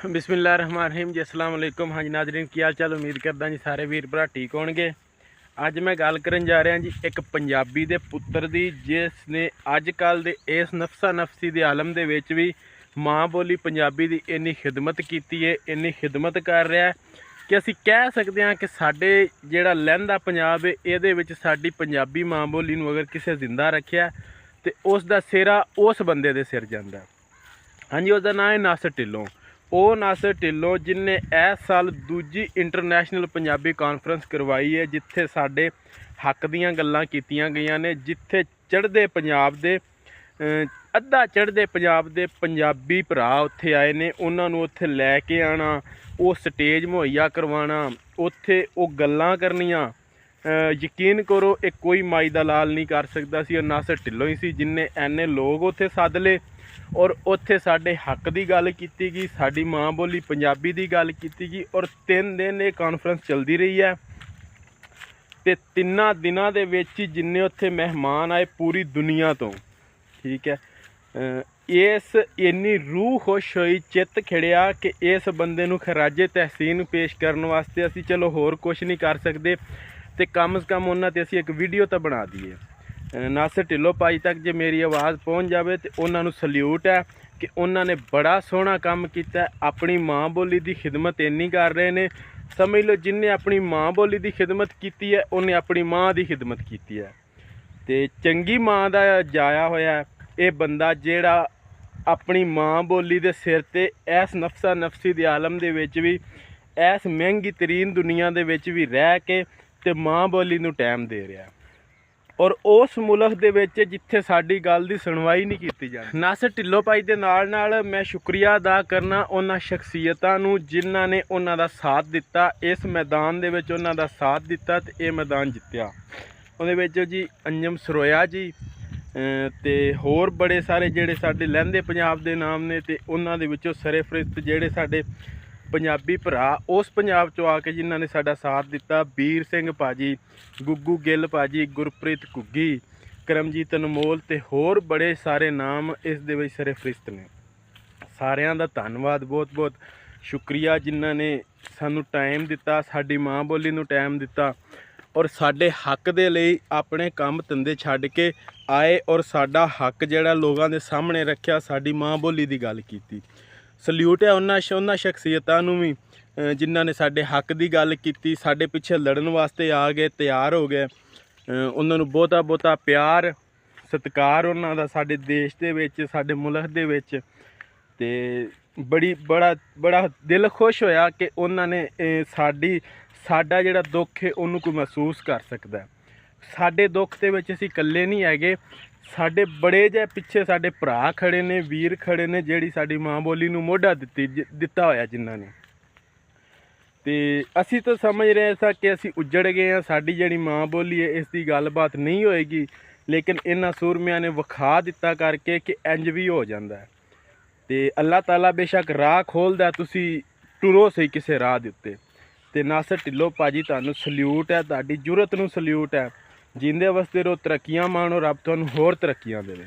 बिस्मिल्लाहिर्रहमानिर्रहीम जी। अस्सलाम वालेकुम। हाँ जी नाजरीन, की हाल चाल? उम्मीद करदा जी सारे वीर भरा ठीक होणगे। अज मैं गल करन जा रहा जी एक पंजाबी दे पुत्तर दी, जिसने अजकल दे इस नफसा नफसी दे आलम दे विच भी माँ बोली पंजाबी दी इन्नी खिदमत कीती है, इन्नी खिदमत कर रहा है कि असी कह सकते हैं कि साडे जिहड़ा लहंदा पंजाब है इहदे विच साडी पंजाबी माँ बोली नूं अगर किसी जिंदा रखिया तो उसका सिरा उस बंदे दे सिर जांदा। हाँ जी, उसका नाम है नासिर ढिल्लों। ਉਹ ਨਾਸਿਰ ਢਿੱਲੋਂ जिन्हें इस साल दूजी इंटरनेशनल पंजाबी कॉन्फ्रेंस करवाई है, जिथे साडे हक दीयां गल्लां कीतियां गईयां ने, जिथे चढ़दे पंजाब दे अद्धा चढ़दे पंजाब दे पंजाबी भरा उत्थे आए ने। उन्हां नूं उत्थे लैके आना, वो स्टेज मुहैया करवाना, उत्थे वो गल्लां करनियां। यकीन करो एक कोई माई दा लाल नहीं कर सकता सी, और नासिर ढिल्लों ही सी जिन्हें इन्ने लोग उत्थे सद ले और उत्थे साडे हक की गल की गई, साडी माँ बोली पंजाबी की गल की गई। और 3 दिन ये कॉन्फ्रेंस चलती रही है तो 3 दिनों के विच जिन्ने उत्थे मेहमान आए पूरी दुनिया तो, ठीक है, इस इन्नी रूह खुश हुई, चित्त खिड़िया कि इस बंदे नूं खराजे तहसीन पेश करने वास्ते असी चलो होर कुछ नहीं कर सकते तो कम से कम उन्हां ते असी एक वीडियो तो बना दईए। नासिर ढिल्लों भाई तक जे मेरी आवाज़ पहुँच जाए तो उन्होंने सल्यूट है कि उन्होंने बड़ा सोहना काम किया। अपनी माँ बोली की खिदमत इन्नी कर रहे हैं, समझ लो जिन्हें अपनी माँ बोली की खिदमत की है उन्हें अपनी माँ की खिदमत की है। तो चंगी माँ का जाया होया ये बंदा जेड़ा अपनी माँ बोली के सिर ते इस नफसा नफसी के आलम के विच भी, इस महंगी तरीन दुनिया के विच भी रह के ते माँ बोली नूं टाइम दे रहा, और उस मुल्क दे विच जिथे साडी गल दी सुनवाई नहीं की जाती। नासिर ढिल्लों भाई दे नाल नाल मैं शुक्रिया अदा करना उन्हां शख्सियतां नूं जिन्हां ने उन्हां दा साथ दिता, इस मैदान दे विच उन्हां दा साथ दिता ते ये मैदान जित्तिया। उहदे विच जी अंजम सरोया जी ते होर बड़े सारे जिहड़े साडे लहंदे पंजाब दे नाम ने, ते उन्हां दे विचों सरफरिस्त जिहड़े साडे पंजाबी भरा उस पंजाब चों आके जिन्हां ने साडा साथ दिता, बीर सिंह भाजी, गुग्गू गिल भाजी, गुरप्रीत घुग्गी, करमजीत अनमोल ते होर बड़े सारे नाम इस दे विच सरफरिस्त ने। सारियां दा धन्नवाद, बहुत बहुत शुक्रिया जिन्हां ने सानू टाइम दिता, साडी माँ बोली नूं टाइम दिता और साडे हक दे लई अपने काम धंधे छड्ड के आए और साडा हक जिहड़ा लोगां दे सामने रखिया, साडी माँ बोली दी गल कीती। सल्यूट है उन्हां शख्सियतां नूं भी जिन्हां ने साडे हक की गल की, साडे पिछे लड़न वास्ते आ गए, तैयार हो गए। उन्हां नूं बहुता बहुता प्यार सत्कार उन्हां दा साडे देश दे विच, साडे मुल्क दे विच। ते बड़ा दिल खुश होया कि उन्हां ने साडा जिहड़ा दुख है उन्हूं कोई महसूस कर सकदा है। साडे दुख दे विच असीं इकल्ले नहीं हैगे, साडे बड़े जे पिछे साडे भरा खड़े ने, वीर खड़े ने, जिहड़ी साडी माँ बोली नूं मोढा दिता होया जिन्हां ने। ते असी तो समझ रहे सा कि असी उजड़ गए हैं, साडी जिहड़ी माँ बोली है इसकी गलबात नहीं होएगी, लेकिन इन्हां सूरमियां ने विखा दिता करके कि इंज भी हो जाता है। तो अल्लाह ताला बेशक राह खोलदा, तुसी टुरो सही किसी राह दे उत्ते। ते नासिर ढिल्लों भाजी तुहानूं सल्यूट है, तुहाडी जुरत नूं सल्यूट है। जींदे वसदे रहो, तरक्कियां माणो, रब तुहानूं होर तरक्कियां देवे।